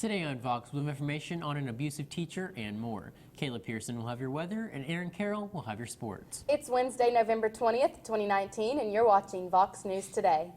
Today on Vox, we'll have information on an abusive teacher and more. Kayla Pearson will have your weather, and Aaron Carroll will have your sports. It's Wednesday, November 20th, 2019, and you're watching Vox News Today.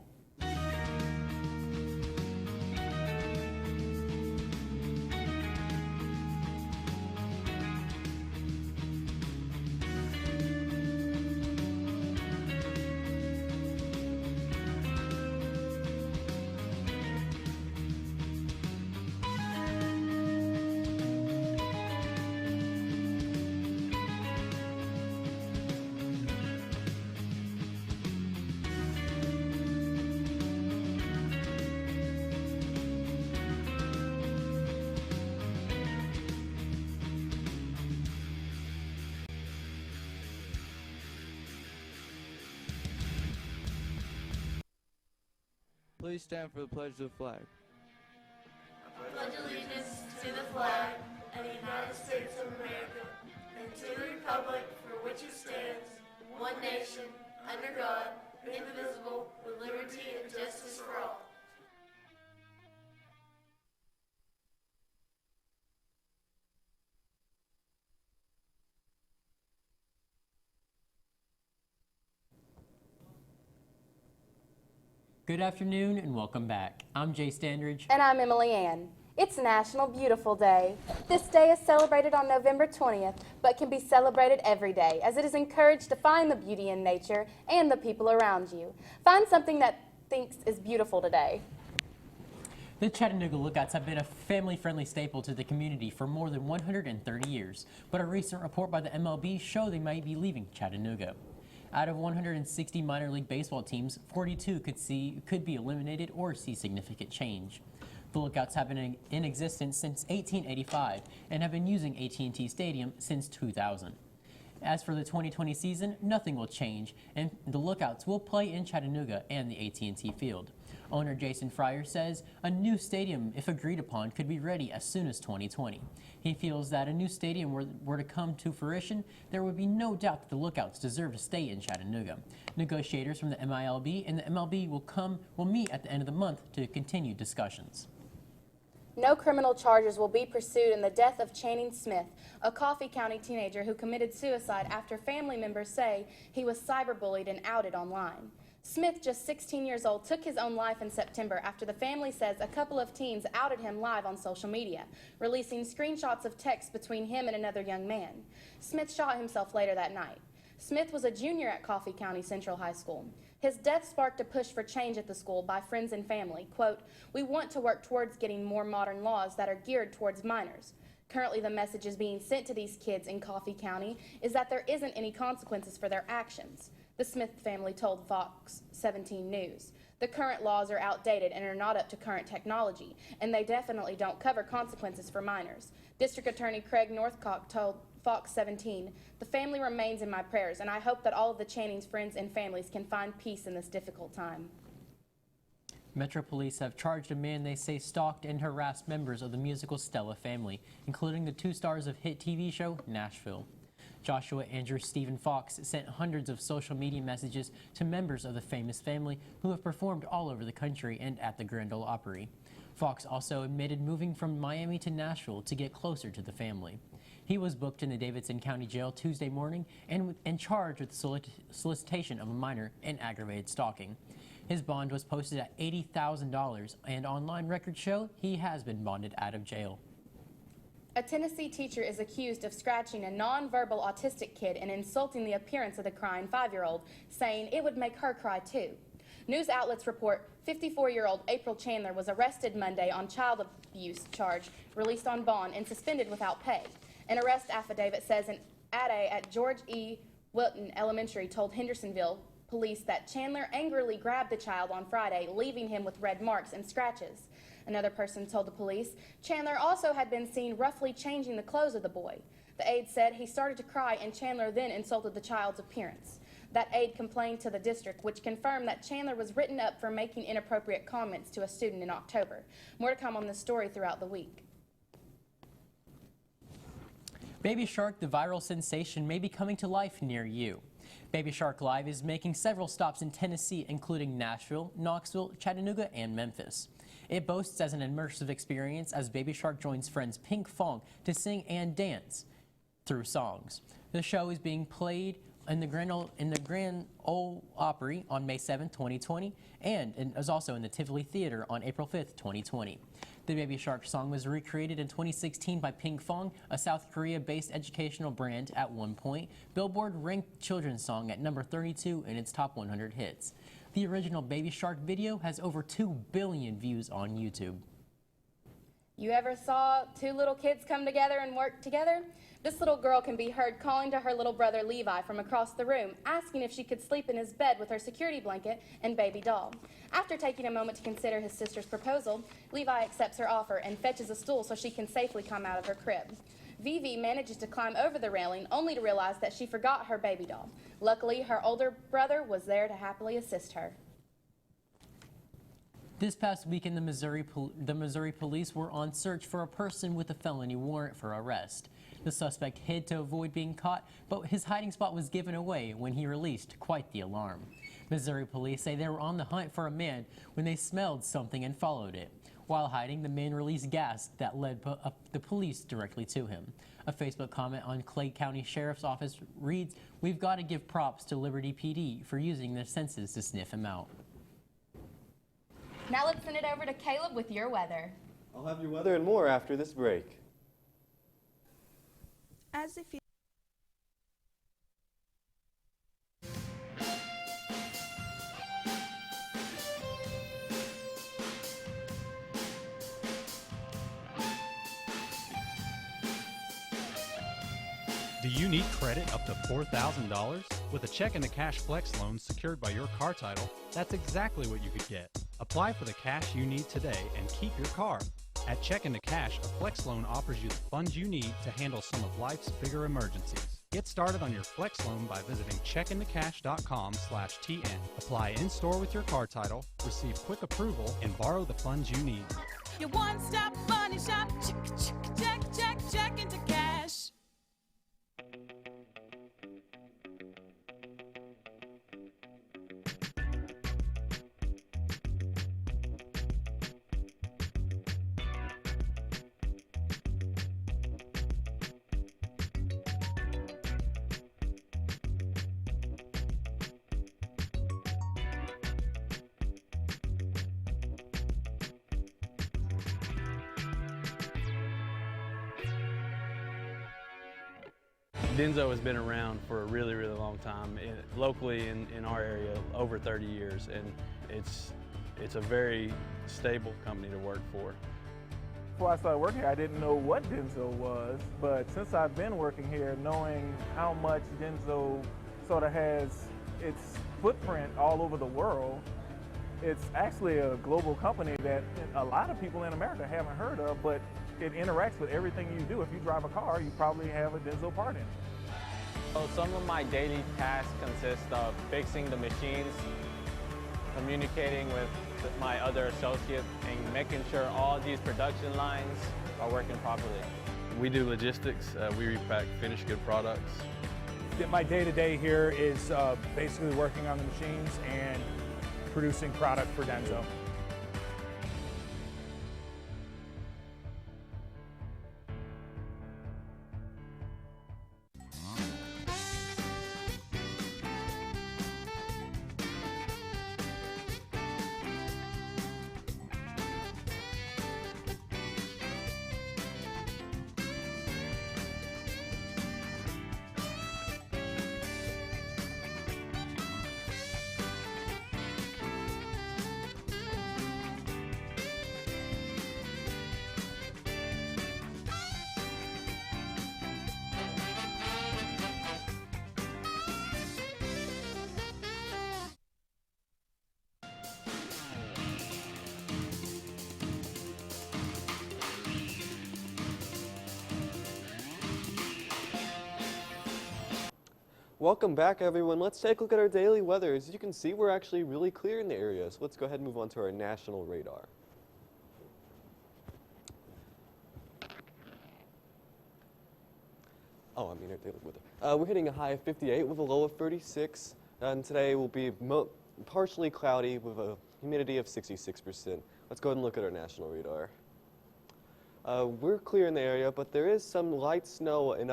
Please stand for the pledge of the flag. I pledge allegiance to the flag of the United States of America and to the republic for which it stands, one nation, under God, indivisible, with liberty and justice for all. Good afternoon and welcome back. I'm Jay Standridge. And I'm Emily Ann. It's National Beautiful Day. This day is celebrated on November 20th, but can be celebrated every day, as it is encouraged to find the beauty in nature and the people around you. Find something that thinks is beautiful today. The Chattanooga Lookouts have been a family-friendly staple to the community for more than 130 years, but a recent report by the MLB show they might be leaving Chattanooga. Out of 160 minor league baseball teams, 42 could be eliminated or see significant change. The Lookouts have been in existence since 1885 and have been using AT&T Stadium since 2000. As for the 2020 season, nothing will change, and the Lookouts will play in Chattanooga and the AT&T field. Owner Jason Fryer says a new stadium, if agreed upon, could be ready as soon as 2020. He feels that a new stadium were to come to fruition, there would be no doubt that the Lookouts deserve to stay in Chattanooga. Negotiators from the MILB and the MLB will meet at the end of the month to continue discussions. No criminal charges will be pursued in the death of Channing Smith, a Coffee County teenager who committed suicide after family members say he was cyberbullied and outed online. Smith, just 16 years old, took his own life in September after the family says a couple of teens outed him live on social media, releasing screenshots of texts between him and another young man. Smith shot himself later that night. Smith was a junior at Coffee County Central High School. His death sparked a push for change at the school by friends and family. Quote, "We want to work towards getting more modern laws that are geared towards minors. Currently, the message is being sent to these kids in Coffee County is that there isn't any consequences for their actions," the Smith family told Fox 17 News. "The current laws are outdated and are not up to current technology, and they definitely don't cover consequences for minors." District Attorney Craig Northcock told Fox 17, "The family remains in my prayers, and I hope that all of the Channing's friends and families can find peace in this difficult time." Metro Police have charged a man they say stalked and harassed members of the musical Stella family, including the two stars of hit TV show Nashville. Joshua Andrew Stephen Fox sent hundreds of social media messages to members of the famous family who have performed all over the country and at the Grand Ole Opry. Fox also admitted moving from Miami to Nashville to get closer to the family. He was booked in the Davidson County Jail Tuesday morning and charged with solicitation of a minor and aggravated stalking. His bond was posted at $80,000, and online records show he has been bonded out of jail. A Tennessee teacher is accused of scratching a nonverbal autistic kid and insulting the appearance of the crying 5-year-old, saying it would make her cry too. News outlets report 54-year-old April Chandler was arrested Monday on child abuse charge, released on bond, and suspended without pay. An arrest affidavit says an ADA at George E. Wilton Elementary told Hendersonville police that Chandler angrily grabbed the child on Friday, leaving him with red marks and scratches. Another person told the police Chandler also had been seen roughly changing the clothes of the boy. The aide said he started to cry and Chandler then insulted the child's appearance. That aide complained to the district, which confirmed that Chandler was written up for making inappropriate comments to a student in October. More to come on this story throughout the week. Baby Shark, the viral sensation, may be coming to life near you. Baby Shark Live is making several stops in Tennessee, including Nashville, Knoxville, Chattanooga, and Memphis. It boasts as an immersive experience as Baby Shark joins friends Pink Fong to sing and dance through songs. The show is being played in the Grand Ole Opry on May 7, 2020, and is also in the Tivoli Theater on April 5, 2020. The Baby Shark song was recreated in 2016 by Pink Fong, a South Korea-based educational brand. At one point, Billboard ranked children's song at number 32 in its top 100 hits. The original Baby Shark video has over 2 billion views on YouTube. You ever saw two little kids come together and work together? This little girl can be heard calling to her little brother Levi from across the room, asking if she could sleep in his bed with her security blanket and baby doll. After taking a moment to consider his sister's proposal, Levi accepts her offer and fetches a stool so she can safely come out of her crib. Vivi manages to climb over the railing, only to realize that she forgot her baby doll. Luckily, her older brother was there to happily assist her. This past weekend, the Missouri police were on search for a person with a felony warrant for arrest. The suspect hid to avoid being caught, but his hiding spot was given away when he released quite the alarm. Missouri police say they were on the hunt for a man when they smelled something and followed it. While hiding, the man released gas that led the police directly to him. A Facebook comment on Clay County Sheriff's Office reads, "We've got to give props to Liberty PD for using their senses to sniff him out." Now let's send it over to Caleb with your weather. I'll have your weather and more after this break. As if you Do you need credit up to $4,000? With a check and a cash flex loan secured by your car title, that's exactly what you could get. Apply for the cash you need today and keep your car. At Check into Cash, a flex loan offers you the funds you need to handle some of life's bigger emergencies. Get started on your flex loan by visiting checkintocash.com/TN. Apply in-store with your car title, receive quick approval, and borrow the funds you need. your one-stop money shop, check into cash. Denso has been around for a really, really long time, locally in our area, over 30 years, and it's a very stable company to work for. Before I started working here, I didn't know what Denso was, but since I've been working here, knowing how much Denso sort of has its footprint all over the world, it's actually a global company that a lot of people in America haven't heard of, but it interacts with everything you do. If you drive a car, you probably have a Denso part in it. So some of my daily tasks consist of fixing the machines, communicating with my other associates, and making sure all these production lines are working properly. We do logistics. We repack finished good products. My day-to-day here is basically working on the machines and producing product for Denso. Welcome back, everyone. Let's take a look at our daily weather. As you can see, we're actually really clear in the area, so let's go ahead and move on to our national radar. our daily weather. We're hitting a high of 58 with a low of 36, and today will be partially cloudy with a humidity of 66%. Let's go ahead and look at our national radar. We're clear in the area, but there is some light snow in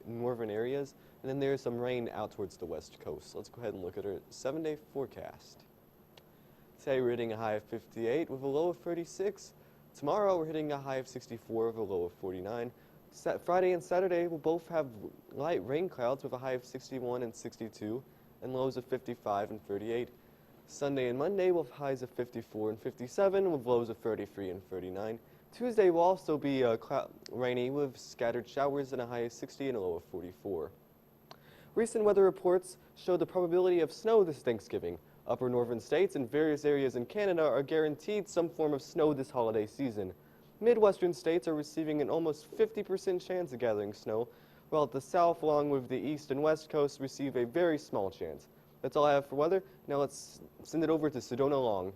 northern areas, and then there's some rain out towards the west coast. So let's go ahead and look at our 7-day forecast. Today we're hitting a high of 58 with a low of 36. Tomorrow we're hitting a high of 64 with a low of 49. Friday and Saturday will both have light rain clouds with a high of 61 and 62 and lows of 55 and 38. Sunday and Monday will have highs of 54 and 57 with lows of 33 and 39. Tuesday will also be rainy with scattered showers and a high of 60 and a low of 44. Recent weather reports show the probability of snow this Thanksgiving. Upper northern states and various areas in Canada are guaranteed some form of snow this holiday season. Midwestern states are receiving an almost 50% chance of gathering snow, while the south along with the east and west coasts receive a very small chance. That's all I have for weather. Now let's send it over to Sedona Long.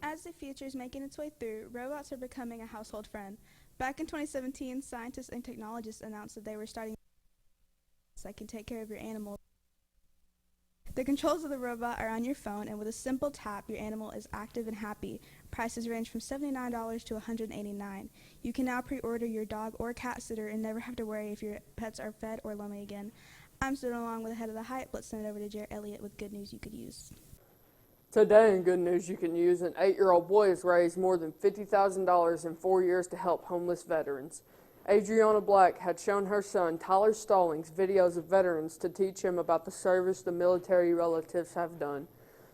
As the future is making its way through, robots are becoming a household friend. Back in 2017, scientists and technologists announced that they were starting that can take care of your animal. The controls of the robot are on your phone, and with a simple tap, your animal is active and happy. Prices range from $79 to $189. You can now pre-order your dog or cat sitter and never have to worry if your pets are fed or lonely again. I'm stood along with the head of the hype. Let's send it over to Jared Elliott with good news you could use. Today in good news you can use, an 8-year-old boy has raised more than $50,000 in 4 years to help homeless veterans. Adriana Black had shown her son, Tyler Stallings, videos of veterans to teach him about the service the military relatives have done.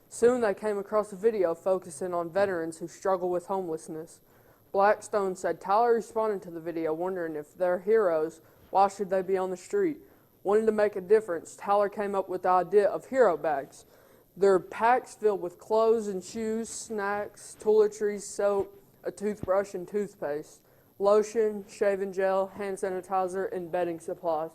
Soon they came across a video focusing on veterans who struggle with homelessness. Blackstone said Tyler responded to the video wondering if they're heroes, why should they be on the street? Wanting to make a difference, Tyler came up with the idea of hero bags. They're packs filled with clothes and shoes, snacks, toiletries, soap, a toothbrush and toothpaste, lotion, shaving gel, hand sanitizer, and bedding supplies.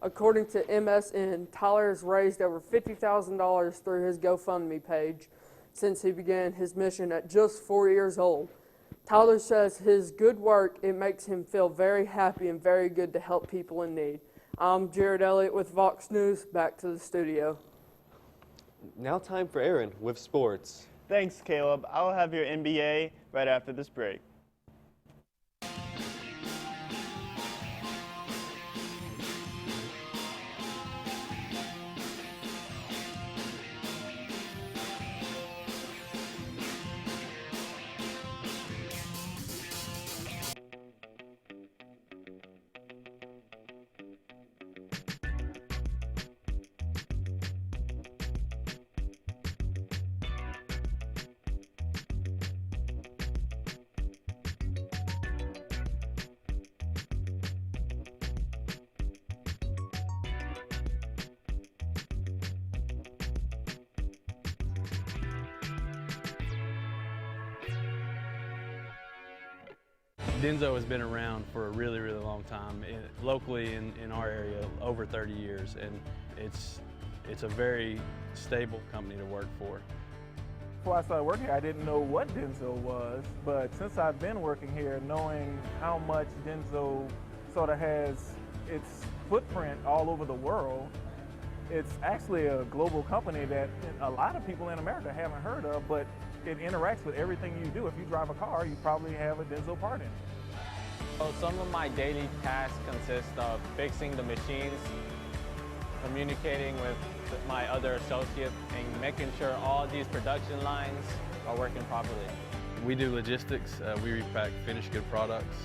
According to MSN, Tyler has raised over $50,000 through his GoFundMe page since he began his mission at just 4 years old. Tyler says his good work, it makes him feel very happy and very good to help people in need. I'm Jared Elliott with Vox News. Back to the studio. Now time for Aaron with sports. Thanks, Caleb. I'll have your NBA right after this break. Denso has been around for a really, really long time, locally in our area, over 30 years, and it's a very stable company to work for. Before I started working here, I didn't know what Denso was, but since I've been working here, knowing how much Denso sort of has its footprint all over the world, it's actually a global company that a lot of people in America haven't heard of, but it interacts with everything you do. If you drive a car, you probably have a Denso part in it. So some of my daily tasks consist of fixing the machines, communicating with my other associates, and making sure all these production lines are working properly. We do logistics. We repack finished good products.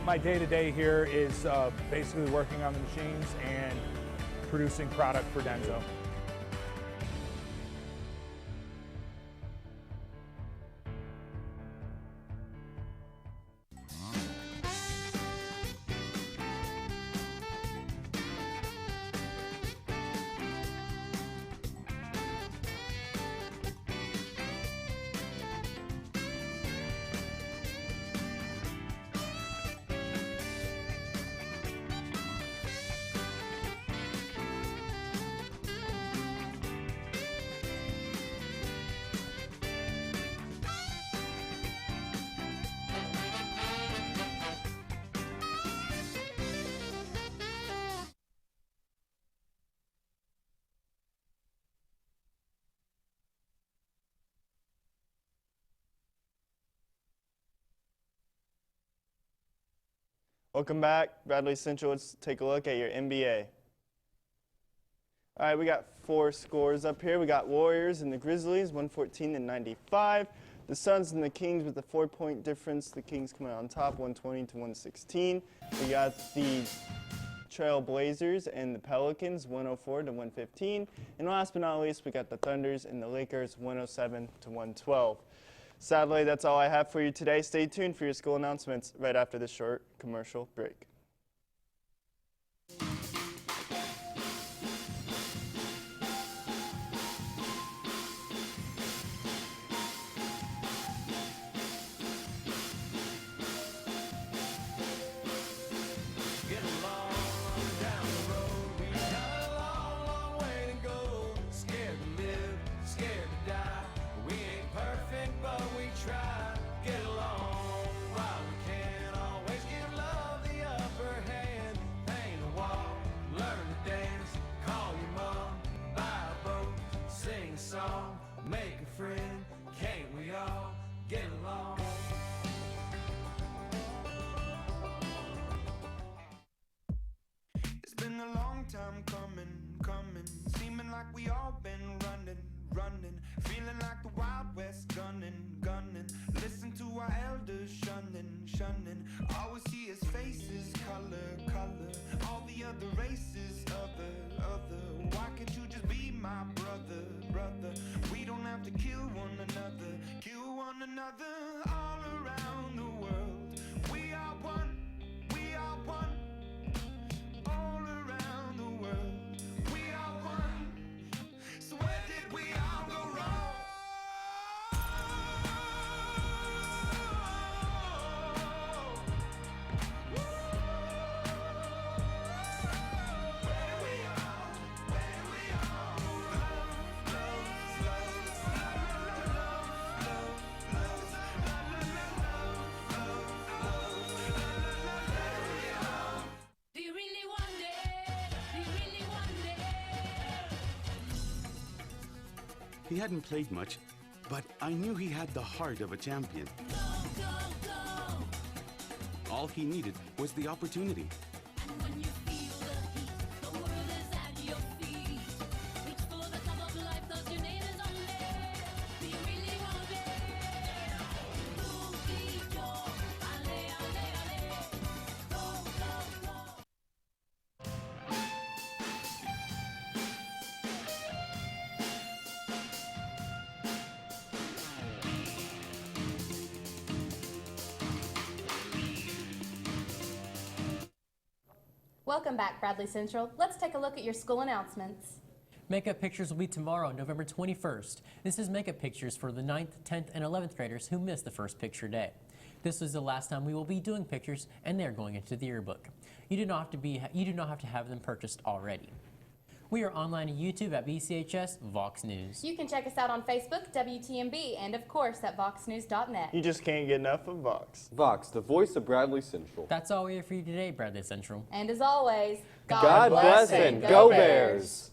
My day-to-day here is basically working on the machines and producing product for Denso. Welcome back, Bradley Central. Let's take a look at your NBA. All right, we got 4 scores up here. We got Warriors and the Grizzlies, 114-95. The Suns and the Kings with a 4-point difference. The Kings coming out on top, 120-116. We got the Trail Blazers and the Pelicans, 104-115. And last but not least, we got the Thunders and the Lakers, 107-112. Sadly, that's all I have for you today. Stay tuned for your school announcements right after this short commercial break. Time coming, seeming like we all been running, feeling like the Wild West, gunning, listen to our elders shunning, all we see is faces, color, all the other races, other, why can't you just be my brother, we don't have to kill one another, all around the world, we are one, all around the world, we are one. So where did we all go wrong? He hadn't played much, but I knew he had the heart of a champion. Go, go, go. All he needed was the opportunity. And when you feel the heat, the world is at your feet. Reach for the top of life, 'cause your name is on there. Do you really want it? Luchito, ale, ale, ale. Go, go, go. Welcome back, Bradley Central. Let's take a look at your school announcements. Makeup pictures will be tomorrow, November 21st. This is makeup pictures for the 9th, 10th, and 11th graders who missed the first picture day. This is the last time we will be doing pictures, and they're going into the yearbook. You do not have to have them purchased already. We are online at YouTube at BCHS VOX News. You can check us out on Facebook, WTMB, and of course at voxnews.net. You just can't get enough of Vox. Vox, the voice of Bradley Central. That's all we have for you today, Bradley Central. And as always, God bless and go Bears!